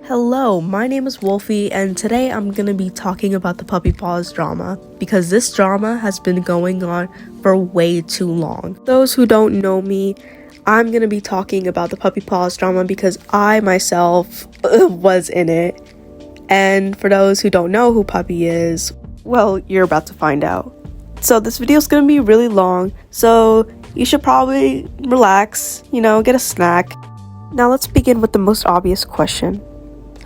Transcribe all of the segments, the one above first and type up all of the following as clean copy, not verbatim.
Hello, my name is Wolfie, and today I'm gonna be talking about the puppipawzz drama because this drama has been going on for way too long. Those who don't know me, I'm gonna be talking about the puppipawzz drama because I myself was in it. And for those who don't know who Puppy is, well, you're about to find out. So this video is gonna be really long, so you should probably relax, get a snack. Now let's begin with the most obvious question.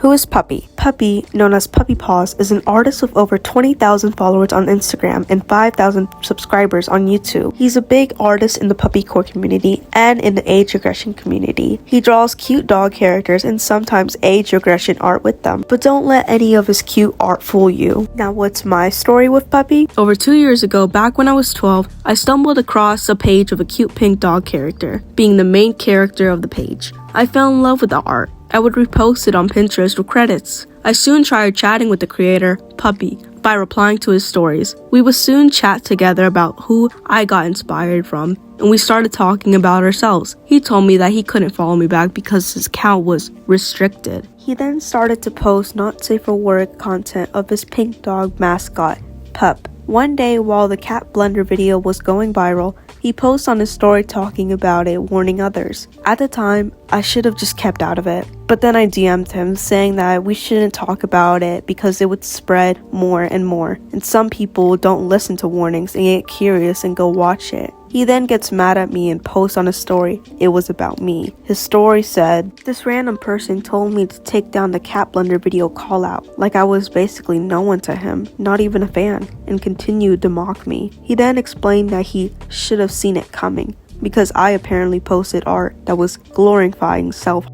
Who is Puppy? Puppy, known as puppipawzz, is an artist with over 20,000 followers on Instagram and 5,000 subscribers on YouTube. He's a big artist in the puppycore community and in the age regression community. He draws cute dog characters and sometimes age regression art with them, but don't let any of his cute art fool you. Now what's my story with Puppy? Over 2 years ago, back when I was 12, I stumbled across a page of a cute pink dog character, being the main character of the page. I fell in love with the art. I would repost it on Pinterest with credits. I soon tried chatting with the creator, Puppy, by replying to his stories. We would soon chat together about who I got inspired from, and we started talking about ourselves. He told me that he couldn't follow me back because his account was restricted. He then started to post not safe for work content of his pink dog mascot, Pup. One day while the cat blender video was going viral, he posted on his story talking about it, warning others. At the time, I should have just kept out of it. But then I DM'd him saying that we shouldn't talk about it because it would spread more and more. And some people don't listen to warnings and get curious and go watch it. He then gets mad at me and posts on his story, it was about me. His story said, "This random person told me to take down the cat blender video call out, like I was basically no one to him, not even a fan, and continued to mock me." He then explained that he should have seen it coming, because I apparently posted art that was glorifying self.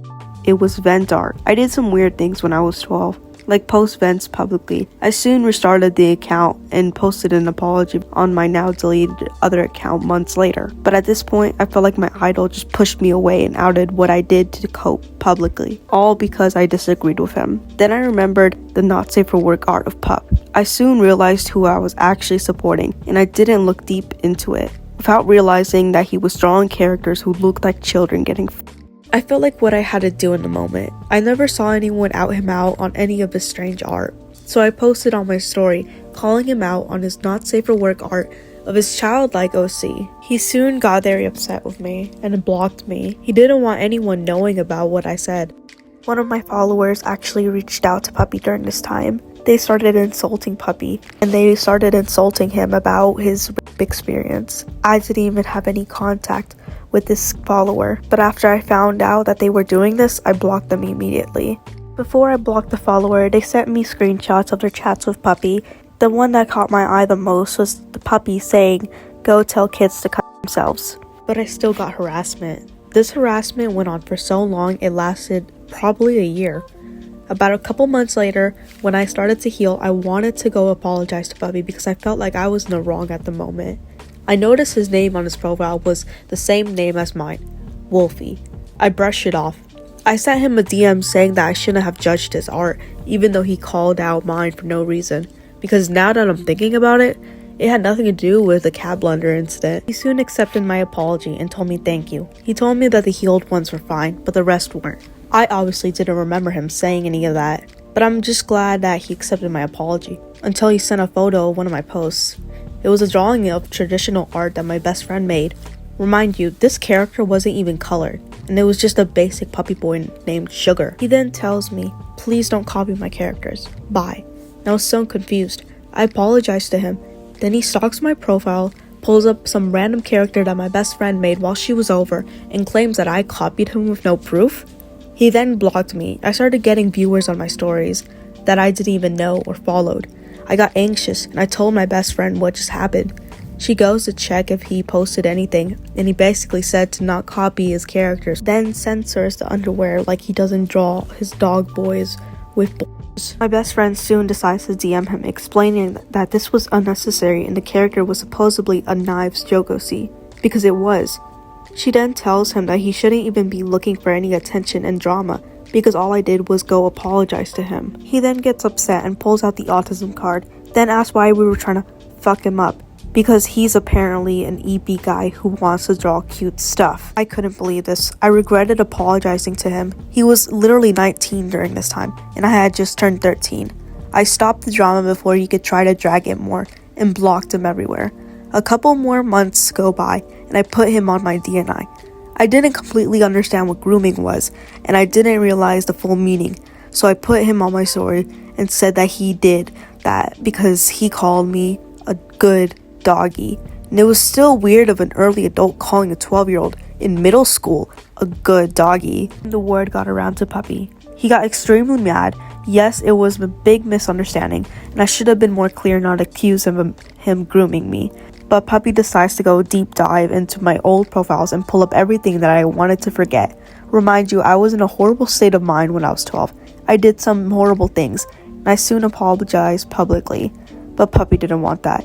It was vent art. I did some weird things when I was 12. Like post vents publicly. I soon restarted the account and posted an apology on my now deleted other account months later. But at this point, I felt like my idol just pushed me away and outed what I did to cope publicly, all because I disagreed with him. Then I remembered the not safe for work art of Pup. I soon realized who I was actually supporting, and I didn't look deep into it, without realizing that he was drawing characters who looked like children getting I felt like what I had to do in the moment. I never saw anyone out him out on any of his strange art. So I posted on my story, calling him out on his not safe for work art of his childlike OC. He soon got very upset with me and blocked me. He didn't want anyone knowing about what I said. One of my followers actually reached out to Puppy during this time. They started insulting Puppy, and they started insulting him about his rape experience. I didn't even have any contact with this follower, but after I found out that they were doing this, I blocked them immediately. Before I blocked the follower, they sent me screenshots of their chats with Puppy. The one that caught my eye the most was the Puppy saying, "Go tell kids to cut themselves." But I still got harassment. This harassment went on for so long, it lasted probably a year. About a couple months later, when I started to heal, I wanted to go apologize to Puppy because I felt like I was in the wrong at the moment. I noticed his name on his profile was the same name as mine, Wolfie. I brushed it off. I sent him a DM saying that I shouldn't have judged his art, even though he called out mine for no reason. Because now that I'm thinking about it, it had nothing to do with the cat blender incident. He soon accepted my apology and told me thank you. He told me that the healed ones were fine, but the rest weren't. I obviously didn't remember him saying any of that, but I'm just glad that he accepted my apology, until he sent a photo of one of my posts. It was a drawing of traditional art that my best friend made. Remind you, this character wasn't even colored, and it was just a basic puppy boy named Sugar. He then tells me, "Please don't copy my characters. Bye." And I was so confused. I apologized to him. Then he stalks my profile, pulls up some random character that my best friend made while she was over, and claims that I copied him with no proof. He then blocked me. I started getting viewers on my stories that I didn't even know or followed. I got anxious and I told my best friend what just happened. She goes to check if he posted anything, and he basically said to not copy his characters, then censors the underwear like he doesn't draw his dog boys with boys. My best friend soon decides to DM him, explaining that this was unnecessary and the character was supposedly a Knives Jogosi, because it was. She then tells him that he shouldn't even be looking for any attention and drama, because all I did was go apologize to him. He then gets upset and pulls out the autism card, then asks why we were trying to fuck him up. because he's apparently an EP guy who wants to draw cute stuff. I couldn't believe this. I regretted apologizing to him. He was literally 19 during this time, and I had just turned 13. I stopped the drama before he could try to drag it more, and blocked him everywhere. A couple more months go by, and I put him on my DNI. I didn't completely understand what grooming was, and I didn't realize the full meaning, so I put him on my story and said that he did that because he called me a good doggy. And it was still weird of an early adult calling a 12-year-old in middle school a good doggy. And the word got around to Puppy. He got extremely mad. Yes, it was a big misunderstanding, and I should have been more clear not to accuse him of him grooming me. But Puppy decides to go deep dive into my old profiles and pull up everything that I wanted to forget. Remind you, I was in a horrible state of mind when I was 12. I did some horrible things, and I soon apologized publicly. But Puppy didn't want that.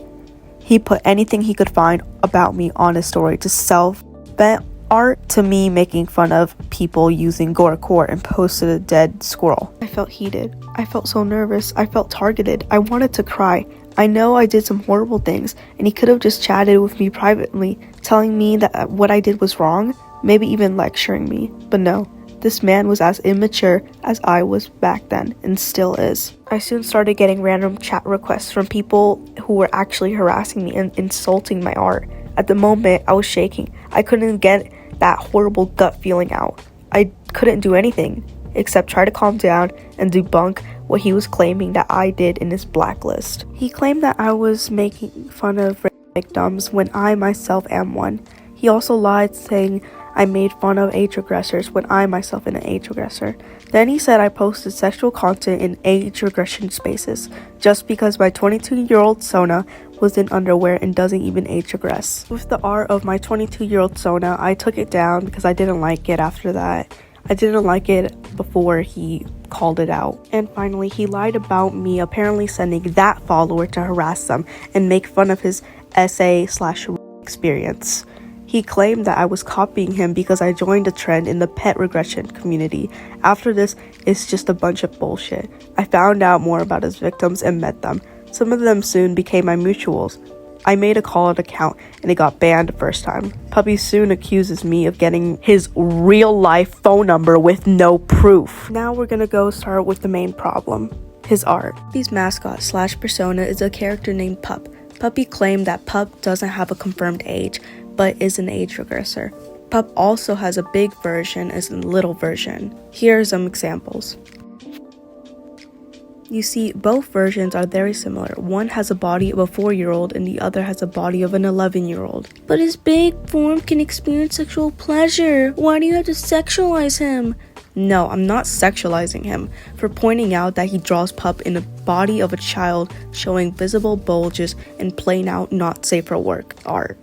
He put anything he could find about me on his story to self-bent art to me making fun of people using gore and posted a dead squirrel. I felt heated. I felt so nervous. I felt targeted. I wanted to cry. I know I did some horrible things, and he could have just chatted with me privately, telling me that what I did was wrong, maybe even lecturing me. But no, this man was as immature as I was back then, and still is. I soon started getting random chat requests from people who were actually harassing me and insulting my art. At the moment, I was shaking. I couldn't get that horrible gut feeling out. I couldn't do anything except try to calm down and debunk what he was claiming that I did in his blacklist. He claimed that I was making fun of rape victims when I myself am one. He also lied, saying I made fun of age regressors when I myself am an age regressor. Then he said I posted sexual content in age regression spaces just because my 22-year-old Sona was in underwear and doesn't even age regress. With the art of my 22-year-old Sona, I took it down because I didn't like it after that. I didn't like it before he called it out. And finally, he lied about me apparently sending that follower to harass them and make fun of his SA/experience. He claimed that I was copying him because I joined a trend in the pet regression community. After this, it's just a bunch of bullshit. I found out more about his victims and met them. Some of them soon became my mutuals. I made a call-out account and it got banned the first time. Puppy soon accuses me of getting his real-life phone number with no proof. Now we're gonna go start with the main problem, his art. Puppy's mascot/persona is a character named Pup. Puppy claimed that Pup doesn't have a confirmed age, but is an age regressor. Pup also has a big version and a little version. Here are some examples. You see, both versions are very similar. One has a body of a 4-year-old and the other has a body of an 11-year-old. But his big form can experience sexual pleasure. Why do you have to sexualize him? No, I'm not sexualizing him for pointing out that he draws Pup in the body of a child, showing visible bulges and plain out not safe for work art.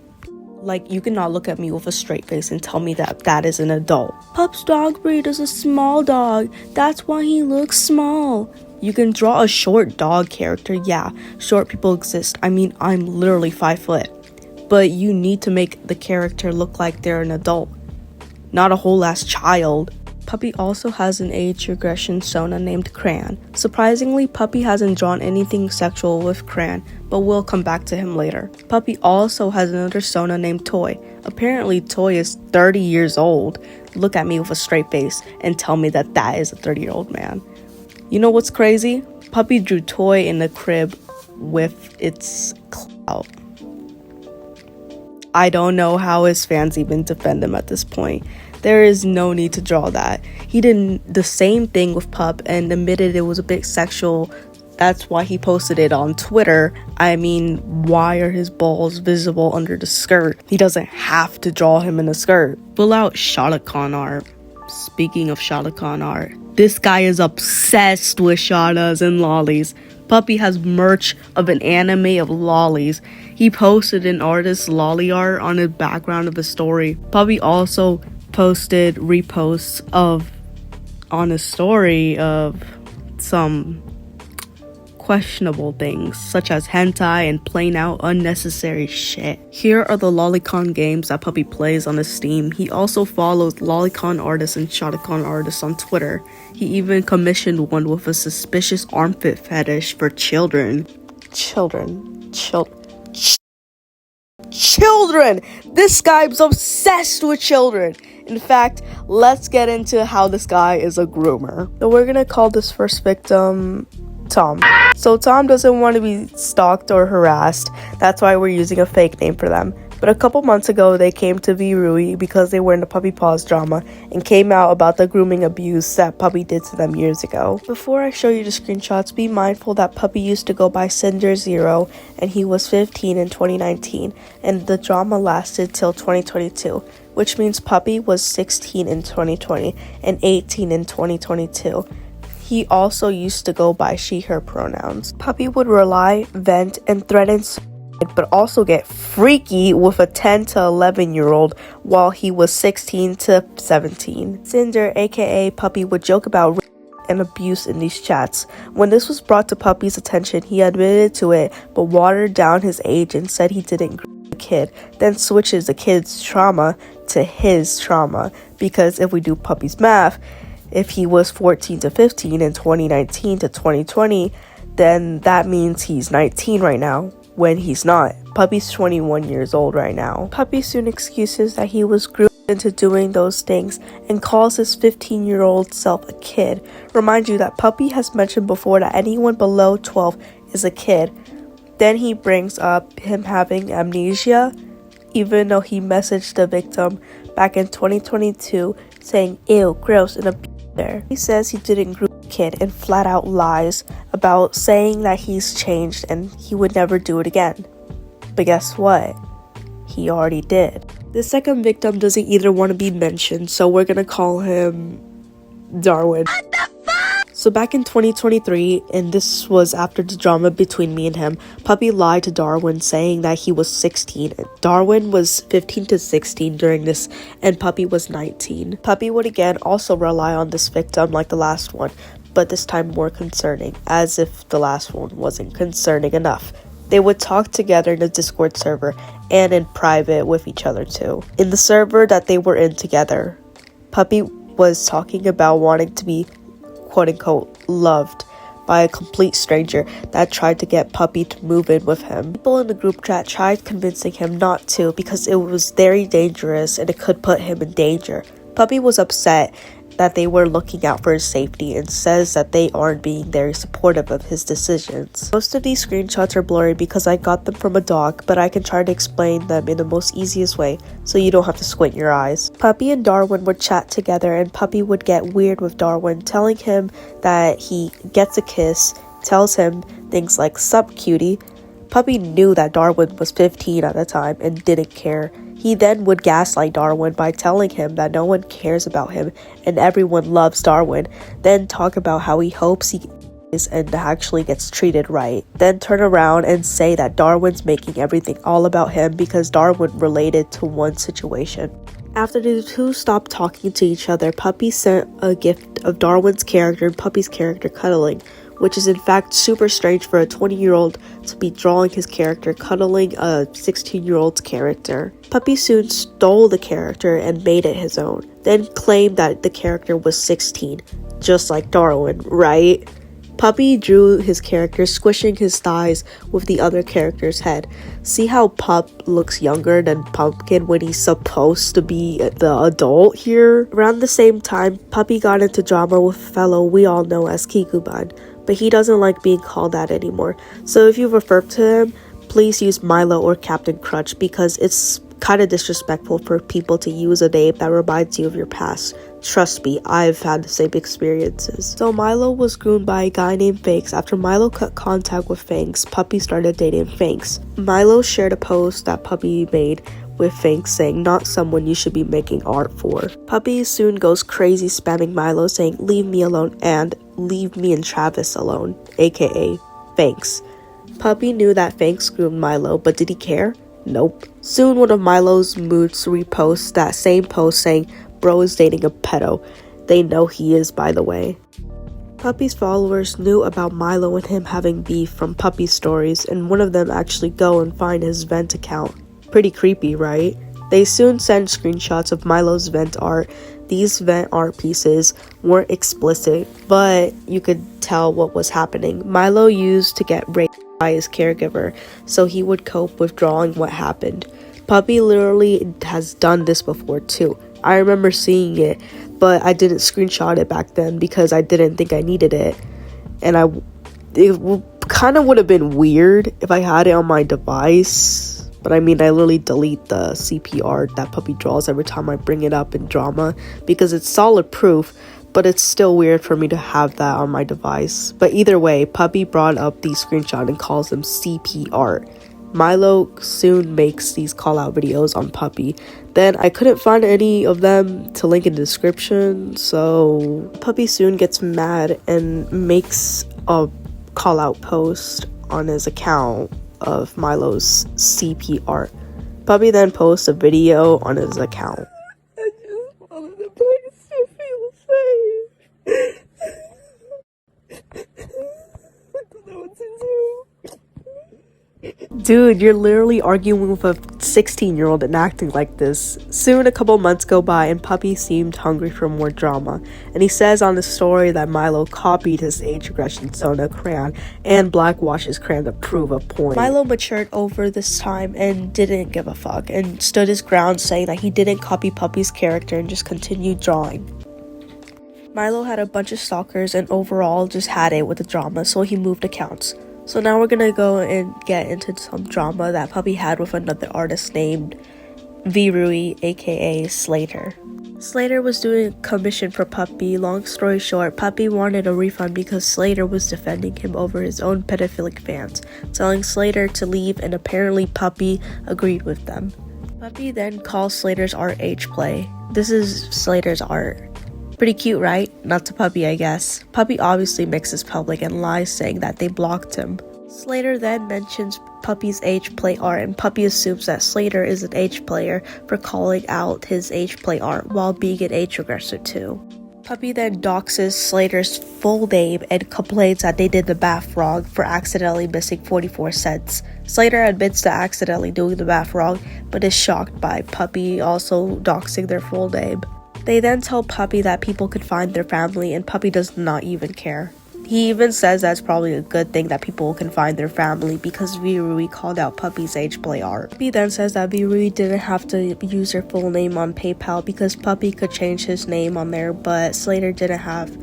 Like, you cannot look at me with a straight face and tell me that that is an adult. Pup's dog breed is a small dog. That's why he looks small. You can draw a short dog character. Yeah, short people exist. I mean, I'm literally 5 foot. But you need to make the character look like they're an adult, not a whole ass child. Puppy also has an age regression Sona named Cran. Surprisingly, Puppy hasn't drawn anything sexual with Cran, but we'll come back to him later. Puppy also has another Sona named Toy. Apparently, Toy is 30 years old. Look at me with a straight face and tell me that that is a 30-year-old man. You know what's crazy? Puppy drew Toy in the crib with its clout. I don't know how his fans even defend him at this point. There is no need to draw that. He did the same thing with Pup and admitted it was a bit sexual. That's why he posted it on Twitter. I mean, why are his balls visible under the skirt? He doesn't have to draw him in a skirt. Pull out Shotas art. Speaking of Shotas art, this guy is obsessed with shotas and lolis. Puppy has merch of an anime of lolis. He posted an artist's lolly art on the background of his story. Puppy also posted reposts on his story of some questionable things, such as hentai and plain out unnecessary shit. Here are the lolicon games that Puppy plays on his Steam. He also follows lolicon artists and shotas artists on Twitter. He even commissioned one with a suspicious armpit fetish for children. children. This guy's obsessed with children. In fact, let's get into how this guy is a groomer. So we're gonna call this first victim Tom. So Tom doesn't want to be stalked or harassed. That's why we're using a fake name for them. But a couple months ago, they came to Virui because they were in the puppipawzz drama and came out about the grooming abuse that Puppy did to them years ago. Before I show you the screenshots, be mindful that Puppy used to go by Cinder0 and he was 15 in 2019 and the drama lasted till 2022, which means Puppy was 16 in 2020 and 18 in 2022. He also used to go by she/her pronouns. Puppy would rely, vent, and threaten but also get freaky with a 10 to 11-year-old while he was 16 to 17. Cinder, aka Puppy, would joke about rape and abuse in these chats. When this was brought to Puppy's attention, he admitted to it but watered down his age and said he didn't groom the kid, then switches the kid's trauma to his trauma, because if we do Puppy's math, if he was 14 to 15 in 2019 to 2020, then that means he's 19 right now, when he's not. Puppy's 21 years old right now. Puppy soon excuses that he was groomed into doing those things and calls his 15-year-old self a kid. Remind you that Puppy has mentioned before that anyone below 12 is a kid. Then he brings up him having amnesia, even though he messaged the victim back in 2022 saying ew, gross, and there. He says he didn't groom the kid and flat out lies about saying that he's changed and he would never do it again. But guess what? He already did. The second victim doesn't either want to be mentioned, so we're gonna call him Darwin. What the fuck? So back in 2023, and this was after the drama between me and him, Puppy lied to Darwin saying that he was 16. Darwin was 15 to 16 during this, and Puppy was 19. Puppy would again also rely on this victim like the last one, but this time more concerning, as if the last one wasn't concerning enough. They would talk together in the Discord server and in private with each other too. In the server that they were in together, Puppy was talking about wanting to be quote-unquote loved by a complete stranger that tried to get Puppy to move in with him. People in the group chat tried convincing him not to because it was very dangerous and it could put him in danger. Puppy was upset that they were looking out for his safety and says that they aren't being very supportive of his decisions. Most of these screenshots are blurry because I got them from a doc, but I can try to explain them in the most easiest way so you don't have to squint your eyes. Puppy and Darwin would chat together and Puppy would get weird with Darwin, telling him that he gets a kiss, tells him things like "sup cutie." Puppy knew that Darwin was 15 at the time and didn't care. He then would gaslight Darwin by telling him that no one cares about him and everyone loves Darwin, then talk about how he hopes he is and actually gets treated right, then turn around and say that Darwin's making everything all about him because Darwin related to one situation. After the two stopped talking to each other, Puppy sent a gift of Darwin's character and Puppy's character cuddling, which is in fact super strange for a 20-year-old to be drawing his character cuddling a 16-year-old's character. Puppy soon stole the character and made it his own, then claimed that the character was 16, just like Darwin, right? Puppy drew his character squishing his thighs with the other character's head. See how Pup looks younger than Pumpkin when he's supposed to be the adult here? Around the same time, Puppy got into drama with a fellow we all know as Kikuban, but he doesn't like being called that anymore. So if you refer to him, please use Milo or Captain Crunch because it's kind of disrespectful for people to use a name that reminds you of your past. Trust me, I've had the same experiences. So Milo was groomed by a guy named Fangs. After Milo cut contact with Fangs, Puppy started dating Fangs. Milo shared a post that Puppy made with Fangs saying, "Not someone you should be making art for." Puppy soon goes crazy spamming Milo saying, "Leave me alone," and "Leave me and Travis alone," aka Fangs. Puppy knew that Fangs groomed Milo, but did he care? Nope. Soon one of Milo's moods reposts that same post saying, "Bro is dating a pedo." They know he is, by the way. Puppy's followers knew about Milo and him having beef from Puppy's stories, and one of them actually go and find his vent account. Pretty creepy, right? They soon send screenshots of Milo's vent art. These vent art pieces weren't explicit, but you could tell what was happening. Milo used to get raped by his caregiver, so he would cope with drawing what happened. Puppii literally has done this before too. I remember seeing it, but I didn't screenshot it back then because I didn't think I needed it. And it kind of would have been weird if I had it on my device. But I mean, I literally delete the CP art that Puppii draws every time I bring it up in drama because it's solid proof, but it's still weird for me to have that on my device. But either way, Puppii brought up these screenshots and calls them CP art. Milo soon makes these call out videos on Puppii. Then I couldn't find any of them to link in the description, so Puppii soon gets mad and makes a call out post on his account of Milo's CP art. Puppii then posts a video on his account. I just wanted the place to feel safe. I don't know what to do. Dude, you're literally arguing with a 16-year-old and acting like this. Soon a couple months go by and Puppii seemed hungry for more drama, and he says on the story that Milo copied his age regression Sona crayon and blackwash his crayon to prove a point. Milo matured over this time and didn't give a fuck and stood his ground, saying that he didn't copy Puppii's character and just continued drawing. Milo had a bunch of stalkers and overall just had it with the drama, so he moved accounts. So now we're gonna go and get into some drama that Puppii had with another artist named Virui, aka Slater. Slater was doing a commission for Puppii. Long story short, Puppii wanted a refund because Slater was defending him over his own pedophilic fans, telling Slater to leave, and apparently Puppii agreed with them. Puppii then calls Slater's art H-play. This is Slater's art. Pretty cute, right? Not to Puppii, I guess. Puppii obviously mixes public and lies, saying that they blocked him. Slater then mentions Puppii's H-play art, and Puppii assumes that Slater is an H-player for calling out his H-play art while being an H-regressor too. Puppii then doxes Slater's full name and complains that they did the math wrong for accidentally missing 44 cents. Slater admits to accidentally doing the math wrong, but is shocked by Puppii also doxing their full name. They then tell Puppii that people could find their family, and Puppii does not even care. He even says that's probably a good thing that people can find their family because Virui called out Puppii's H-play art. Puppii then says that Virui didn't have to use her full name on PayPal because Puppii could change his name on there, but Slater didn't have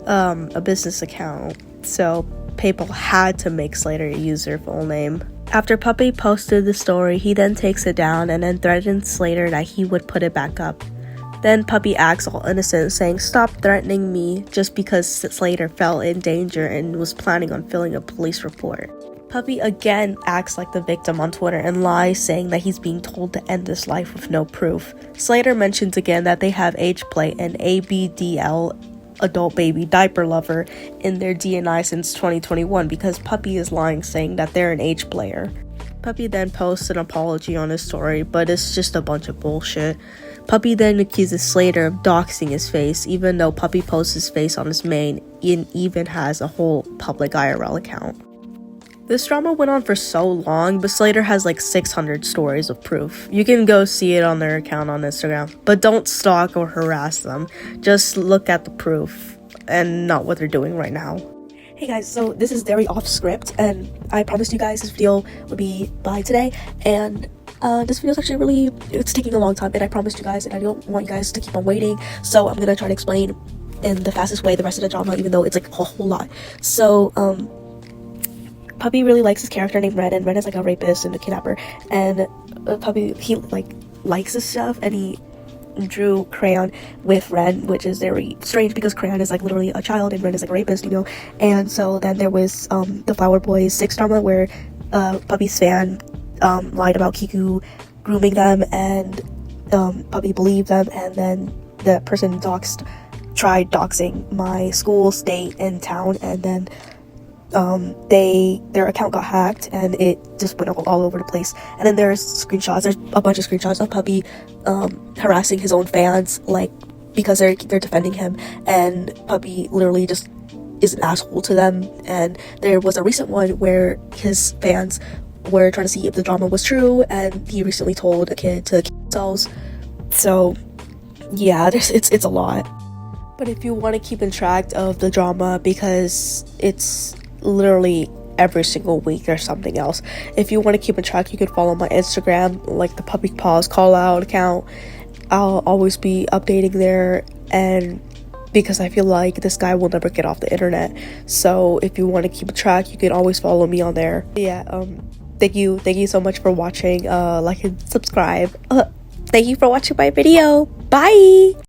a business account, so PayPal had to make Slater use her full name. After Puppii posted the story, he then takes it down and then threatens Slater that he would put it back up. Then Puppii acts all innocent, saying, "Stop threatening me," just because Slater fell in danger and was planning on filing a police report. Puppii again acts like the victim on Twitter and lies, saying that he's being told to end his life with no proof. Slater mentions again that they have H-play and ABDL, adult baby diaper lover, in their DNI since 2021 because Puppii is lying, saying that they're an H-player. Puppii then posts an apology on his story, but it's just a bunch of bullshit. Puppii then accuses Slater of doxing his face, even though Puppii posts his face on his main and even has a whole public IRL account. This drama went on for so long, but Slater has like 600 stories of proof. You can go see it on their account on Instagram, but don't stalk or harass them. Just look at the proof and not what they're doing right now. Hey guys, so this is very off script, and I promised you guys this video would be by today, and this video is actually it's taking a long time, and I promised you guys, and I don't want you guys to keep on waiting, so I'm gonna try to explain in the fastest way the rest of the drama, even though it's like a whole lot. So Puppii really likes his character named Ren, and Ren is like a rapist and a kidnapper, and Puppii, he likes his stuff, and he drew crayon with Ren, which is very strange because crayon is like literally a child and Ren is like a rapist, you know. And so then there was the Flower Boys 6 drama where Puppii's fan lied about Kiku grooming them, and Puppii believed them, and then the person tried doxing my school, state, and town, and then their account got hacked and it just went all over the place. And then there's a bunch of screenshots of Puppii harassing his own fans, like because they're defending him, and Puppii literally just is an asshole to them. And there was a recent one where his fans were trying to see if the drama was true, and he recently told a kid to kill themselves. So yeah, it's a lot. But if you want to keep in track of the drama, because it's literally every single week there's something else. If you want to keep in track, you can follow my Instagram, like the puppipawzz call out account. I'll always be updating there, and because I feel like this guy will never get off the internet, so if you want to keep track, you can always follow me on there. Yeah, thank you so much for watching. Like and subscribe. Thank you for watching my video. Bye.